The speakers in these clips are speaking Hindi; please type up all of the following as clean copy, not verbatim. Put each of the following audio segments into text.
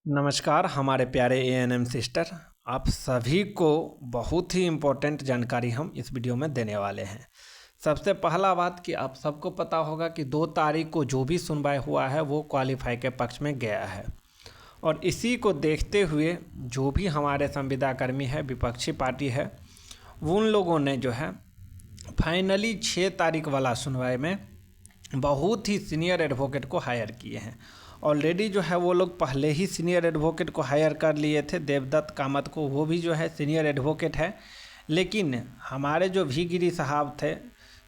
नमस्कार हमारे प्यारे एएनएम सिस्टर। आप सभी को बहुत ही इम्पोर्टेंट जानकारी हम इस वीडियो में देने वाले हैं। सबसे पहला बात कि आप सबको पता होगा कि 2 तारीख को जो भी सुनवाई हुआ है वो क्वालिफाई के पक्ष में गया है और इसी को देखते हुए जो भी हमारे संविदा कर्मी है, विपक्षी पार्टी है, उन लोगों ने जो है फाइनली 6 तारीख वाला सुनवाई में बहुत ही सीनियर एडवोकेट को हायर किए हैं। ऑलरेडी जो है वो लोग पहले ही सीनियर एडवोकेट को हायर कर लिए थे, देवदत्त कामत को, वो भी जो है सीनियर एडवोकेट है। लेकिन हमारे जो वी गिरी साहब थे,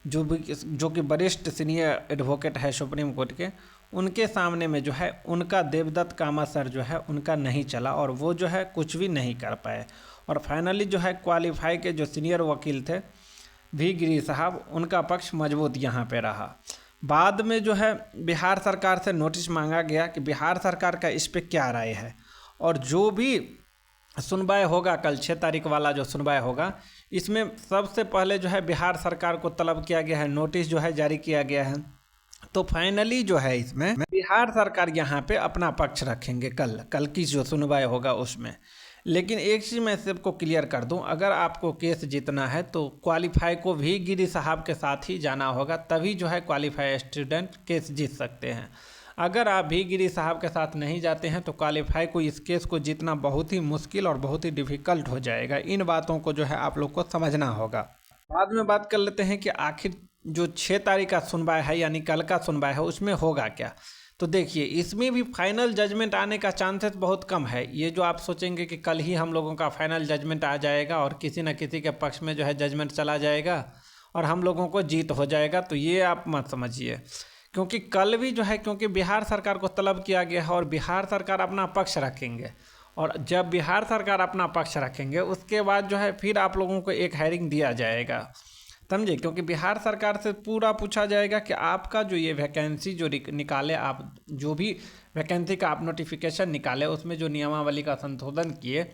जो कि वरिष्ठ सीनियर एडवोकेट है सुप्रीम कोर्ट के, उनके सामने में जो है उनका देवदत्त कामत सर जो है उनका नहीं चला और वो जो है कुछ भी नहीं कर पाए। और फाइनली जो है क्वालिफाई के जो सीनियर वकील थे वी गिरी साहब, उनका पक्ष मजबूत यहाँ पे रहा। बाद में जो है बिहार सरकार से नोटिस मांगा गया कि बिहार सरकार का इस पे क्या राय है, और जो भी सुनवाई होगा कल 6 तारीख वाला जो सुनवाई होगा, इसमें सबसे पहले जो है बिहार सरकार को तलब किया गया है, नोटिस जो है जारी किया गया है। तो फाइनली जो है इसमें बिहार सरकार यहाँ पे अपना पक्ष रखेंगे कल की जो सुनवाई होगा उसमें। लेकिन एक चीज़ मैं सबको क्लियर कर दूं, अगर आपको केस जीतना है तो क्वालिफाई को भी गिरी साहब के साथ ही जाना होगा, तभी जो है क्वालिफाई स्टूडेंट केस जीत सकते हैं। अगर आप भी गिरी साहब के साथ नहीं जाते हैं तो क्वालिफाई को इस केस को जीतना बहुत ही मुश्किल और बहुत ही डिफ़िकल्ट हो जाएगा। इन बातों को जो है आप लोग को समझना होगा। बाद में बात कर लेते हैं कि आखिर जो 6 तारीख का सुनवाई है यानी कल का सुनवाई है उसमें होगा क्या। तो देखिए, इसमें भी फाइनल जजमेंट आने का चांसेस बहुत कम है। ये जो आप सोचेंगे कि कल ही हम लोगों का फाइनल जजमेंट आ जाएगा और किसी न किसी के पक्ष में जो है जजमेंट चला जाएगा और हम लोगों को जीत हो जाएगा, तो ये आप मत समझिए। क्योंकि कल भी जो है, क्योंकि बिहार सरकार को तलब किया गया है और बिहार सरकार अपना पक्ष रखेंगे, और जब बिहार सरकार अपना पक्ष रखेंगे उसके बाद जो है फिर आप लोगों को एक हायरिंग दिया जाएगा, समझे। क्योंकि बिहार सरकार से पूरा पूछा जाएगा कि आपका जो ये वैकेंसी जो निकाले, आप जो भी वैकेंसी का आप नोटिफिकेशन निकाले उसमें जो नियमावली का संशोधन किए,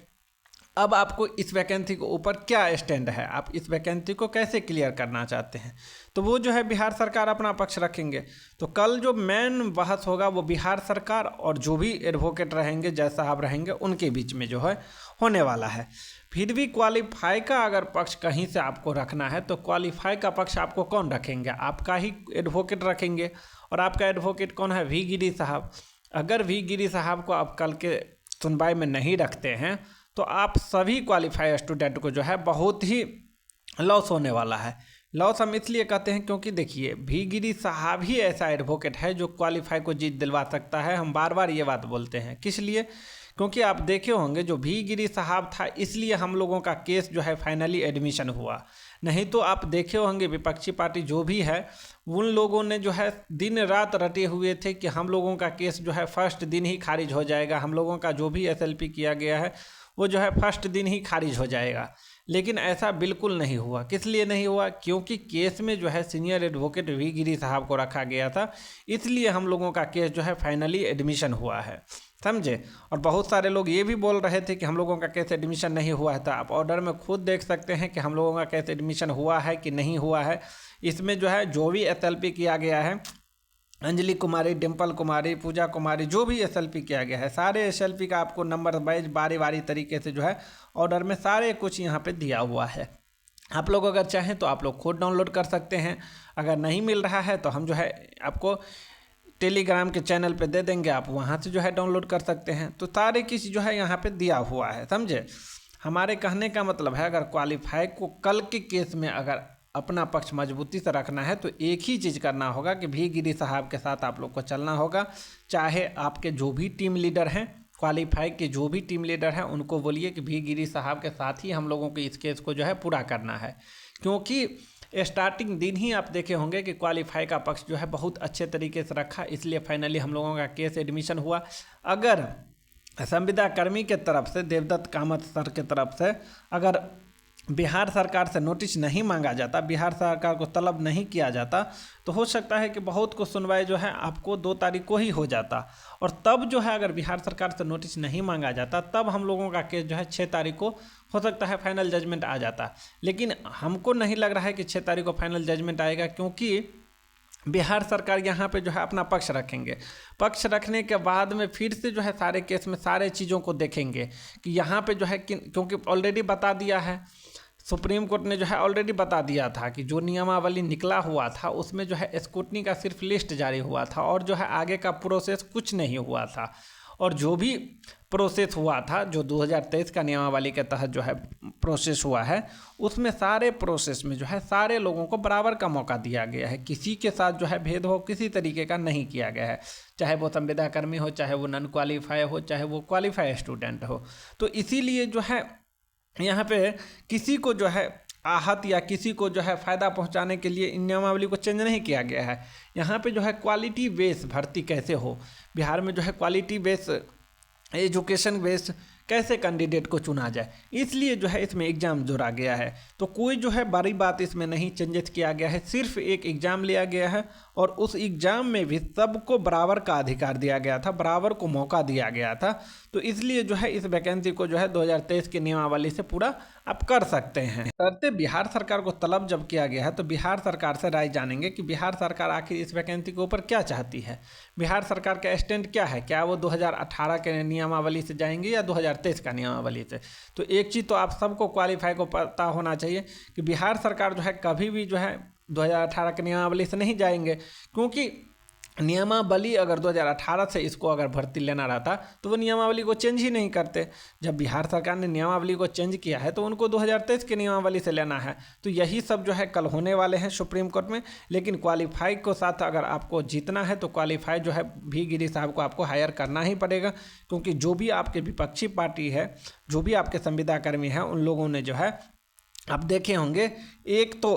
अब आपको इस वैकेंसी के ऊपर क्या स्टैंड है, आप इस वैकेंसी को कैसे क्लियर करना चाहते हैं, तो वो जो है बिहार सरकार अपना पक्ष रखेंगे। तो कल जो मेन बहस होगा वो बिहार सरकार और जो भी एडवोकेट रहेंगे, जज साहब रहेंगे, उनके बीच में जो है होने वाला है। फिर भी क्वालिफाई का अगर पक्ष कहीं से आपको रखना है तो क्वालिफाई का पक्ष आपको कौन रखेंगे, आपका ही एडवोकेट रखेंगे। और आपका एडवोकेट कौन है? वी गिरी साहब। अगर वी गिरी साहब को आप कल के सुनवाई में नहीं रखते हैं तो आप सभी क्वालिफाई स्टूडेंट को जो है बहुत ही लॉस होने वाला है। लॉस हम इसलिए कहते हैं क्योंकि देखिए, वी गिरी साहब ही ऐसा एडवोकेट है जो क्वालिफाई को जीत दिलवा सकता है। हम बार बार ये बात बोलते हैं, किस लिए? क्योंकि आप देखे होंगे जो वी गिरी साहब था, इसलिए हम लोगों का केस जो है फाइनली एडमिशन हुआ। नहीं तो आप देखे होंगे विपक्षी पार्टी जो भी है, उन लोगों ने जो है दिन रात रटे हुए थे कि हम लोगों का केस जो है फर्स्ट दिन ही खारिज हो जाएगा, हम लोगों का जो भी एसएलपी किया गया है वो जो है फर्स्ट दिन ही खारिज हो जाएगा। लेकिन ऐसा बिल्कुल नहीं हुआ। किस लिए नहीं हुआ? क्योंकि केस में जो है सीनियर एडवोकेट वी गिरी साहब को रखा गया था, इसलिए हम लोगों का केस जो है फाइनली एडमिशन हुआ है, समझे। और बहुत सारे लोग ये भी बोल रहे थे कि हम लोगों का केस एडमिशन नहीं हुआ है, तो आप ऑर्डर में खुद देख सकते हैं कि हम लोगों का केस एडमिशन हुआ है कि नहीं हुआ है। इसमें जो है जो भी एसएलपी किया गया है, अंजलि कुमारी, डिम्पल कुमारी, पूजा कुमारी, जो भी एसएलपी किया गया है, सारे एसएलपी का आपको नंबर वाइज बारी बारी तरीके से जो है ऑर्डर में सारे कुछ यहाँ पे दिया हुआ है। आप लोग अगर चाहें तो आप लोग खुद डाउनलोड कर सकते हैं। अगर नहीं मिल रहा है तो हम जो है आपको टेलीग्राम के चैनल पे दे देंगे, आप वहाँ से जो है डाउनलोड कर सकते हैं। तो सारे किसी जो है यहाँ पे दिया हुआ है, समझे। हमारे कहने का मतलब है, अगर क्वालिफाई को कल के केस में अगर अपना पक्ष मजबूती से रखना है तो एक ही चीज़ करना होगा कि वी गिरी साहब के साथ आप लोग को चलना होगा। चाहे आपके जो भी टीम लीडर हैं, क्वालिफाई के जो भी टीम लीडर हैं, उनको बोलिए कि वी गिरी साहब के साथ ही हम लोगों को इस केस को जो है पूरा करना है। क्योंकि स्टार्टिंग दिन ही आप देखे होंगे कि क्वालिफाई का पक्ष जो है बहुत अच्छे तरीके से रखा, इसलिए फाइनली हम लोगों का केस एडमिशन हुआ। अगर संविदा कर्मी के तरफ से, देवदत्त कामत सर के तरफ से, अगर बिहार सरकार से नोटिस नहीं मांगा जाता, बिहार सरकार को तलब नहीं किया जाता, तो हो सकता है कि बहुत को सुनवाई जो है आपको 2 तारीख को ही हो जाता। और तब जो है अगर बिहार सरकार से नोटिस नहीं मांगा जाता, तब हम लोगों का केस जो है 6 तारीख को हो सकता है फाइनल जजमेंट आ जाता। लेकिन हमको नहीं लग रहा है कि 6 तारीख को फाइनल जजमेंट आएगा, क्योंकि बिहार सरकार यहाँ पे जो है अपना पक्ष रखेंगे। पक्ष रखने के बाद में फिर से जो है सारे केस में सारे चीज़ों को देखेंगे कि यहाँ पे जो है क्योंकि ऑलरेडी बता दिया है, सुप्रीम कोर्ट ने जो है ऑलरेडी बता दिया था कि जो नियमावली निकला हुआ था उसमें जो है स्क्रूटनी का सिर्फ लिस्ट जारी हुआ था और जो है आगे का प्रोसेस कुछ नहीं हुआ था। और जो भी प्रोसेस हुआ था, जो 2023 का नियमावली के तहत जो है प्रोसेस हुआ है, उसमें सारे प्रोसेस में जो है सारे लोगों को बराबर का मौका दिया गया है। किसी के साथ जो है भेदभाव किसी तरीके का नहीं किया गया है, चाहे वो संविदा कर्मी हो, चाहे वो नॉन क्वालिफाई हो, चाहे वो क्वालिफाई स्टूडेंट हो। तो इसीलिए जो है यहाँ पे किसी को जो है आहत या किसी को जो है फ़ायदा पहुंचाने के लिए इन नियमावली को चेंज नहीं किया गया है। यहाँ पे जो है क्वालिटी बेस भर्ती कैसे हो, बिहार में जो है क्वालिटी बेस एजुकेशन बेस्ड कैसे कैंडिडेट को चुना जाए, इसलिए जो है इसमें एग्ज़ाम जोड़ा गया है। तो कोई जो है बड़ी बात इसमें नहीं चेंजेस किया गया है, सिर्फ एक एग्ज़ाम लिया गया है और उस एग्ज़ाम में भी सबको बराबर का अधिकार दिया गया था, बराबर को मौका दिया गया था। तो इसलिए जो है इस वैकेंसी को जो है 2023 के नियमावली से पूरा आप कर सकते हैं। करते बिहार सरकार को तलब जब किया गया है तो बिहार सरकार से राय जानेंगे कि बिहार सरकार आखिर इस वैकेंसी के ऊपर क्या चाहती है, बिहार सरकार का स्टैंड क्या है, क्या वो 2018 के नियमावली से जाएंगे या 2023 का नियमावली से। तो एक चीज़ तो आप सबको क्वालिफाई को पता होना चाहिए कि बिहार सरकार जो है कभी भी जो है 2018 के नियमावली से नहीं जाएंगे, क्योंकि नियमावली अगर 2018 से इसको अगर भर्ती लेना रहता तो वो नियमावली को चेंज ही नहीं करते। जब बिहार सरकार ने नियमावली को चेंज किया है तो उनको 2023 के नियमावली से लेना है। तो यही सब जो है कल होने वाले हैं सुप्रीम कोर्ट में। लेकिन क्वालिफाई को साथ अगर आपको जीतना है तो क्वालिफाई जो है भी गिरी साहब को आपको हायर करना ही पड़ेगा, क्योंकि जो भी आपके विपक्षी पार्टी है, जो भी आपके संविदा कर्मी हैं, उन लोगों ने जो है आप देखे होंगे, एक तो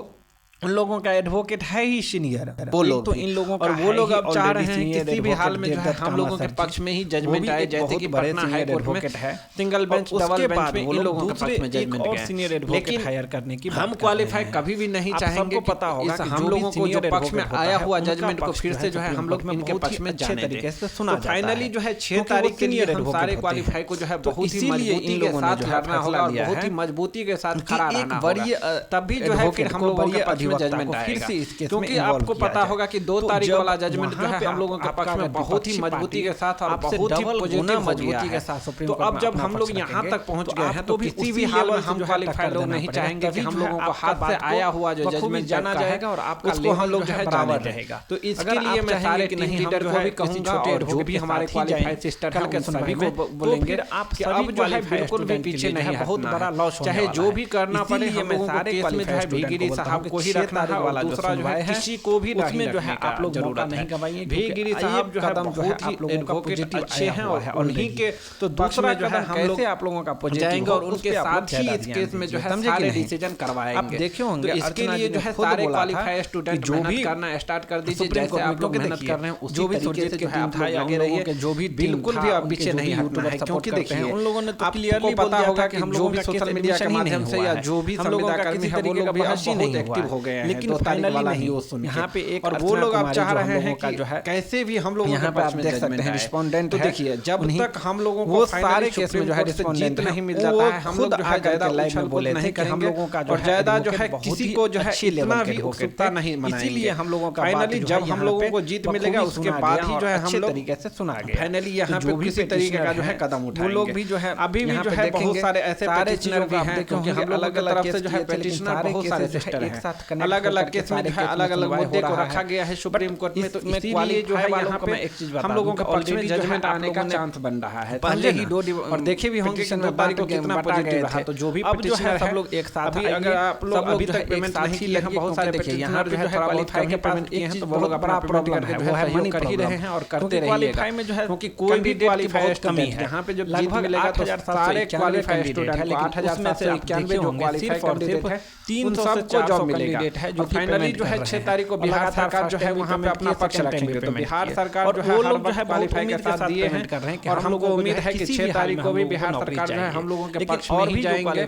उन लोगों का एडवोकेट है ही सीनियर, वो लोग तो इन लोगों का, और वो लोग अब चाह रहे हैं किसी भी हाल में जो है हम लोगों के पक्ष में ही जजमेंट आए, जैसे कि पटना हाई कोर्ट में है सिंगल बेंच डबल बेंच में इन लोगों के पक्ष में जजमेंट और सीनियर एडवोकेट हायर करने की हम क्वालिफाई कभी भी नहीं चाहेंगे। पता होगा कि हम लोगों को जो पक्ष में आया हुआ जजमेंट को फिर से जो है हम लोग इनके पक्ष में अच्छे तरीके से सुना। फाइनली जो है 6 तारीख के लिए हम सारे क्वालिफाई को जो है बहुत ही मजबूती के साथ लड़ना होगा और बहुत ही मजबूती के साथ खड़ा रहना होगा, तभी जो है फिर हम लोगों के पक्ष में जजमेंट आएगा। क्योंकि आपको पता होगा कि 2 तारीख वाला जजमेंट जो है हम लोगों के पक्ष में बहुत ही मजबूती के साथ और बहुत ही पॉजिटिव मजबूती के साथ सुप्रीम कोर्ट। तो अब जब हम लोग यहाँ तक पहुँच गए हैं तो किसी भी हाल में हम क्वालिफाई लोग नहीं चाहेंगे कि हम लोगों को हाथ से आया हुआ जो जजमेंट जाना जाएगा और आपका उसको हम लोग जो है बराबर रहेगा। तो इसके लिए मैं सारे टीम लीडर को भी कहूंगा और जो भी हमारे क्वालिफाइड सिस्टर हैं उन सभी को बोलेंगे आप अब जो है बिल्कुल भी पीछे नहीं, बहुत बड़ा लॉस चाहे जो भी करना पड़े। हम सारे केस में जो है भीगिरी साहब को ही रखना है वाला दूसरा जो है किसी को भी उसमें जो है आप लोग मौका नहीं गवाइए। भीगिरी साहब जो है बहुत ही एडवोकेट अच्छे हैं और उन्हीं के तो दूसरा जो है हम लोग आप लोगों का पॉजिटिव और उनके साथ ही इस केस में जो है सारे डिसीजन करवाएंगे। आप देखे होंगे इसके लिए जो है सारे क्वालिफाइड स्टूडेंट जो भी करना स्टार्ट कर दीजिए, जैसे आप लोग मेहनत कर रहे हैं जो भी सोचिए कि आप लोग आगे रहिए, जो भी बिल्कुल भी आप पीछे नहीं हटना है। क्योंकि देखिए उन लोगों ने तो क्लियरली पता होगा कि हम लोग भी सोशल मीडिया के माध्यम से या जो भी संविदा कर्मी है वो लोग भी बहुत एक्टिव हो गए हैं, लेकिन फाइनली नहीं वो सुन यहाँ पे एक और वो लोग आप चाह रहे हैं कि जो है कैसे भी हम लोग यहाँ पे आप देख सकते हैं रिस्पोंडेंट। तो देखिए जब तक हम लोगों को सारे केस में जो है रिस्पोंडेंट नहीं मिल जाता है, हम लोग जो है ज्यादा लाइव में बोले थे कि हम लोगों का और ज्यादा जो है किसी को जो है इतना भी उत्सुकता नहीं मनाएंगे। इसीलिए हम लोगों का फाइनली जब हम लोगों को जीत मिलेगा उसके बाद ही जो है हम लोग तरीके से सुना गया फाइनली यहाँ पे किसी तरीके का जो है कदम उठाएंगे। वो लोग भी जो है अभी भी जो है बहुत सारे ऐसे पेटिशनर भी हैं, क्योंकि हम लोग अलग अलग तरफ से जो है पेटिशनर बहुत सारे सिस्टर हैं, अलग अलग केस में जो है अलग अलग मुद्दे को रखा गया है सुप्रीम कोर्ट में। तो इसीलिए जो है यहाँ पे एक चीज हम लोगों का पक्ष में जजमेंट आने का चांस बन रहा है पहले ही 2 और देखे भी होंगे कि 2 तारीख को कितना पॉजिटिव रहा। तो जो भी पेटिशनर सब लोग एक साथ अभी अगर आप लोग अभी तक पेमेंट नहीं किए हैं, बहुत सारे देखिए यहाँ जो है क्वालिफाई के पेमेंट किए हैं तो वो लोग अपना प्रॉब्लम है वो है मनी कर ही रहे हैं और करते रहिएगा। क्वालिफाई में जो है क्योंकि कोई भी क्वालिफाई कमी है यहाँ पे जब जीत मिलेगा तो सारे क्वालिफाई स्टूडेंट को 8791 जो क्वालिफाई कैंडिडेट है 300 सबको जॉब मिलेगा है। जो फाइनली जो है 6 तारीख को बिहार सरकार जो है वहाँ पे अपना पक्ष रखेंगे। तो बिहार सरकार जो है हर वक्त क्वालिफाई के साथ दिए हैं और हमको उम्मीद है कि 6 तारीख को भी बिहार सरकार जो है हम लोगों के पक्ष में ही जाएंगे,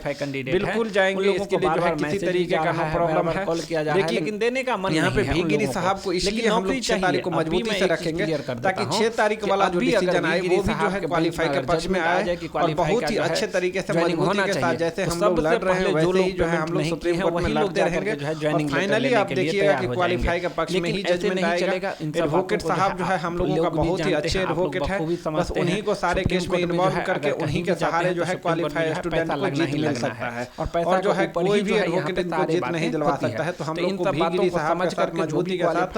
बिल्कुल जाएंगे। इसके लिए जो है किसी तरीके का प्रॉब्लम है लेकिन देने का मन यहाँ पे भीगिरी साहब को इसलिए हम लोग 6 तारीख को मजबूती से रखेंगे ताकि 6 तारीख वाला जो डिसीजन आए वो भी जो है क्वालिफाई के पक्ष में आए और बहुत ही अच्छे तरीके से मजबूती के साथ जैसे हम लोग लड़ रहे हैं वैसे ही जो है हम लोग सुप्रीम कोर्ट में लड़ते रहेंगे ज्वाइनिंग फाइनली आप देखिएगा कि क्वालिफाई के पक्ष में ही जजमेंट आएगा। एडवोकेट साहब जो है हम लोगों का बहुत ही अच्छे एडवोकेट है, बस उन्हीं को सारे केस में इन्वॉल्व करके उन्हीं के सहारे जो है क्वालिफाई स्टूडेंट को जीत मिल सकता है। और जो है कोई भी एडवोकेट इनको जीत नहीं दिलवा सकता है। तो हम लोग को भी गिरी साहब के साथ मजबूती के साथ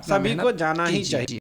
सभी को जाना ही चाहिए।